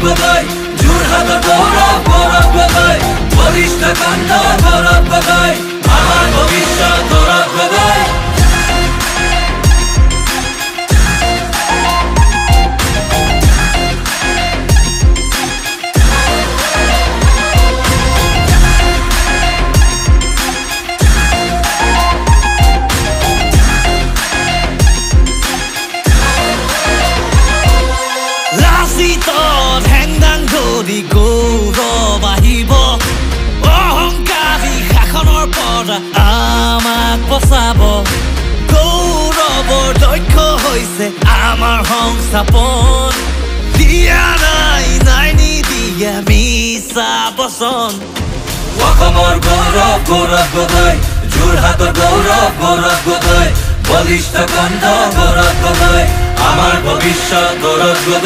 গগৈ যোৰহাটৰ গৌৰৱ গৌৰৱ গগৈ বলিষ্ঠ কণ্ঠ গৌৰৱ গগৈ আমাৰ ভৱিষ্যত গৌৰৱ গগৈ গৌৰৱ আহিব অহংকাৰী শাসনৰ পৰা আমাক বচাব গৌৰৱৰ লক্ষ্য হৈছে আমাৰ সংস্থাপন দিয়া নাই নিদিয়া মিছা বচন অসমৰ গৌৰৱ গৌৰৱ গগৈ যোৰহাটৰ গৌৰৱ গৌৰৱ গগৈ বলিষ্ঠ কণ্ঠ গৌৰৱ গগৈ আমাৰ ভৱিষ্যত গৌৰৱ গগৈ